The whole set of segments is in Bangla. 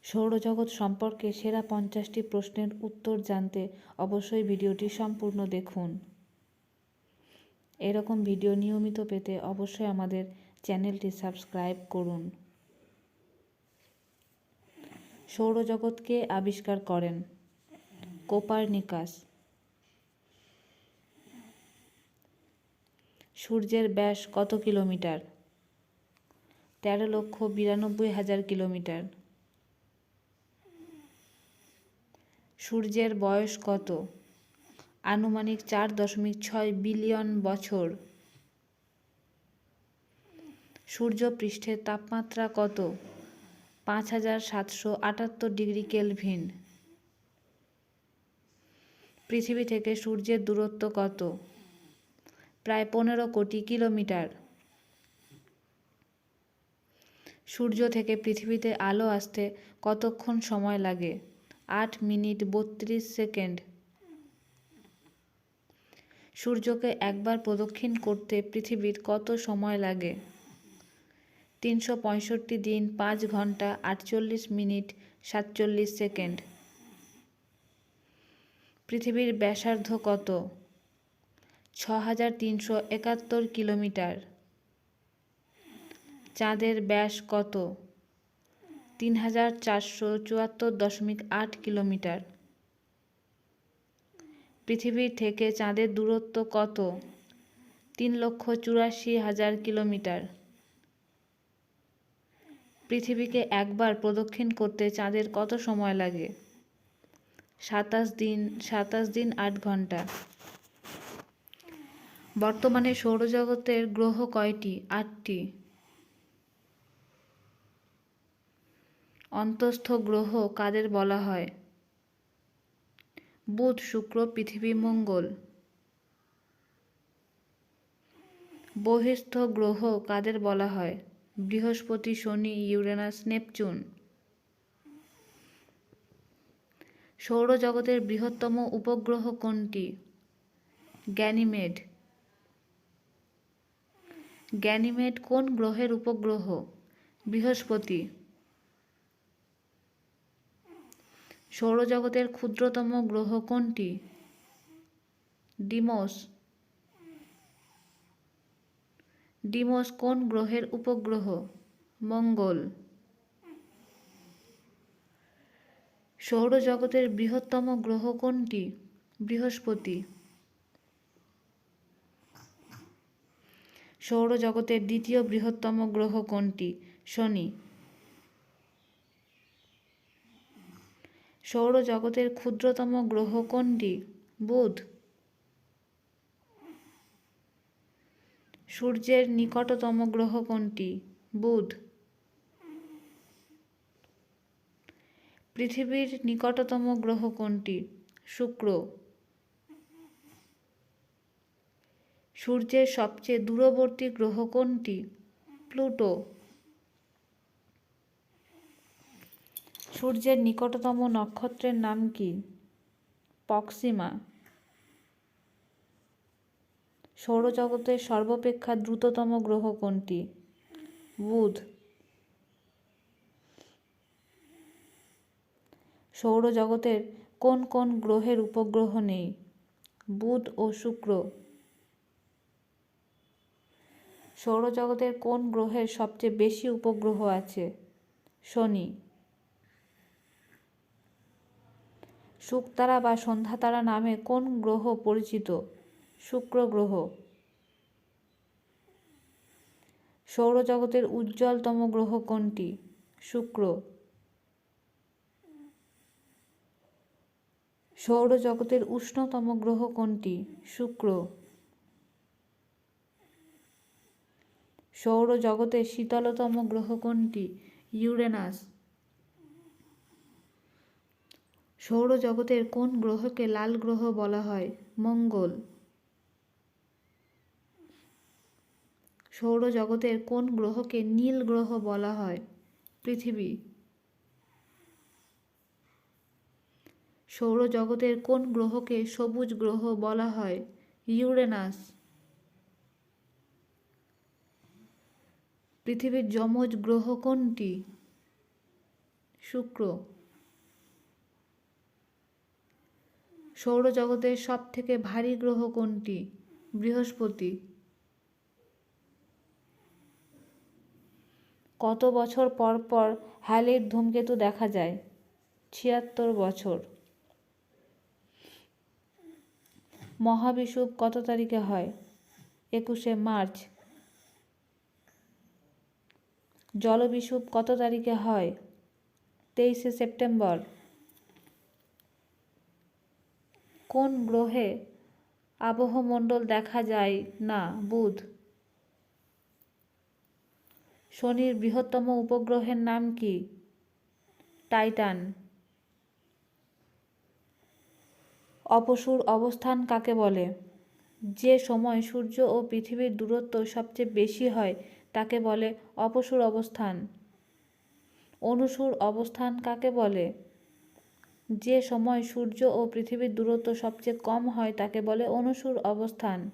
সৌরজগৎ সম্পর্কে সেরা 50টি প্রশ্নের উত্তর জানতে অবশ্যই ভিডিওটি সম্পূর্ণ দেখুন। এরকম ভিডিও নিয়মিত পেতে অবশ্যই আমাদের চ্যানেলটি সাবস্ক্রাইব করুন। সৌরজগৎ কে আবিষ্কার করেন? কোপারনিকাস। সূর্যের ব্যাস কত কিলোমিটার? 13,92,000 কিলোমিটার। সূর্যের বয়স কত? আনুমানিক 4.6 বিলিয়ন বছর। সূর্য পৃষ্ঠের তাপমাত্রা কত? 5,778 ডিগ্রি কেলভিন। পৃথিবী থেকে সূর্যের দূরত্ব কত? প্রায় 15 কোটি কিলোমিটার। সূর্য থেকে পৃথিবীতে আলো আসতে কতক্ষণ সময় লাগে? 8 মিনিট 32 সেকেন্ড। সূর্যকে একবার প্রদক্ষিণ করতে পৃথিবীর কত সময় লাগে? 365 দিন 5 ঘন্টা 48 মিনিট 47 সেকেন্ড। পৃথিবীর ব্যাসার্ধ কত? 6,371 কিলোমিটার। চাঁদের ব্যাস কত? 3,474.8 কিলোমিটার। পৃথিবীর থেকে চাঁদের দূরত্ব কত? 3,84,000 কিলোমিটার। পৃথিবীকে একবার প্রদক্ষিণ করতে চাঁদের কত সময় লাগে? 27 দিন 8 ঘন্টা। বর্তমানে সৌরজগতের গ্রহ কয়টি? 8টি। অন্তস্থ গ্রহ কাদের বলা হয়? বুধ, শুক্র, পৃথিবী, মঙ্গল। বহিঃস্থ গ্রহ কাদের বলা হয়? বৃহস্পতি, শনি, ইউরেনাস, নেপচুন। সৌরজগতের বৃহত্তম উপগ্রহ কোনটি? গ্যানিমেড। গ্যানিমেড কোন গ্রহের উপগ্রহ? বৃহস্পতি। সৌরজগতের ক্ষুদ্রতম গ্রহ কোনটি? ডিমোস। ডিমোস কোন গ্রহের উপগ্রহ? মঙ্গল। সৌরজগতের বৃহত্তম গ্রহ কোনটি? বৃহস্পতি। সৌরজগতের দ্বিতীয় বৃহত্তম গ্রহ কোনটি? শনি। সৌরজগতের ক্ষুদ্রতম গ্রহ কোনটি? বুধ। সূর্যের নিকটতম গ্রহ কোনটি? বুধ। পৃথিবীর নিকটতম গ্রহ কোনটি? শুক্র। সূর্যের সবচেয়ে দূরবর্তী গ্রহ কোনটি? প্লুটো। সূর্যের নিকটতম নক্ষত্রের নাম কি? প্রক্সিমা। সৌরজগতের সর্বাপেক্ষা দ্রুততম গ্রহ কোনটি? বুধ। সৌরজগতের কোন কোন গ্রহের উপগ্রহ নেই? বুধ ও শুক্র। সৌরজগতের কোন গ্রহের সবচেয়ে বেশি উপগ্রহ আছে? শনি। শুকতারা বা সন্ধ্যাতারা নামে কোন গ্রহ পরিচিত? শুক্র গ্রহ। সৌরজগতের উজ্জ্বলতম গ্রহ কোনটি? শুক্র। সৌরজগতের উষ্ণতম গ্রহ কোনটি? শুক্র। সৌরজগতের শীতলতম গ্রহ কোনটি? ইউরেনাস। সৌরজগতের কোন গ্রহকে লাল গ্রহ বলা হয়? মঙ্গল। সৌরজগতের কোন গ্রহকে নীল গ্রহ বলা হয়? পৃথিবী। সৌরজগতের কোন গ্রহকে সবুজ গ্রহ বলা হয়? ইউরেনাস। পৃথিবীর যমজ গ্রহ কোনটি? শুক্র। সৌরজগতের সবথেকে ভারী গ্রহ কোনটি? বৃহস্পতি। কত বছর পর পর হ্যালির ধূমকেতু দেখা যায়? ৭৬ বছর। মহাবিষুব কত তারিখে হয়? ২১শে মার্চ। জলবিষুব কত তারিখে হয়? ২৩শে সেপ্টেম্বর। কোন গ্রহে আবহমণ্ডল দেখা যায় না? বুধ। শনির বৃহত্তম উপগ্রহের নাম কি? টাইটান। অপসূর অবস্থান কাকে বলে? যে সময় সূর্য ও পৃথিবীর দূরত্ব সবচেয়ে বেশি হয় তাকে বলে অপসূর অবস্থান। অনুসূর অবস্থান কাকে বলে? যে সময় সূর্য ও পৃথিবীর দূরত্ব সবচেয়ে কম হয় তাকে বলে অনুসূর অবস্থান।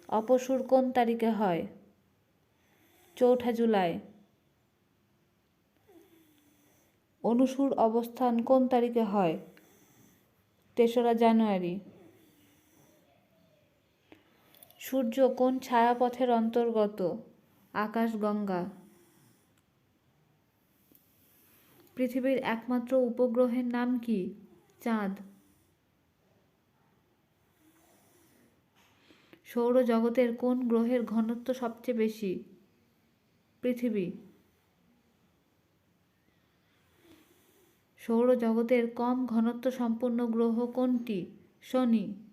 অপসূর কোন তারিখে হয়? ৪ঠা জুলাই। অনুসূর অবস্থান কোন তারিখে হয়? ৩রা জানুয়ারি। সূর্য কোন ছায়াপথের অন্তর্গত? আকাশগঙ্গা। পৃথিবীর একমাত্র উপগ্রহের নাম কি? চাঁদ। সৌরজগতের কোন গ্রহের ঘনত্ব সবচেয়ে বেশি? পৃথিবী। সৌরজগতের কম ঘনত্ব সম্পন্ন গ্রহ কোনটি? শনি।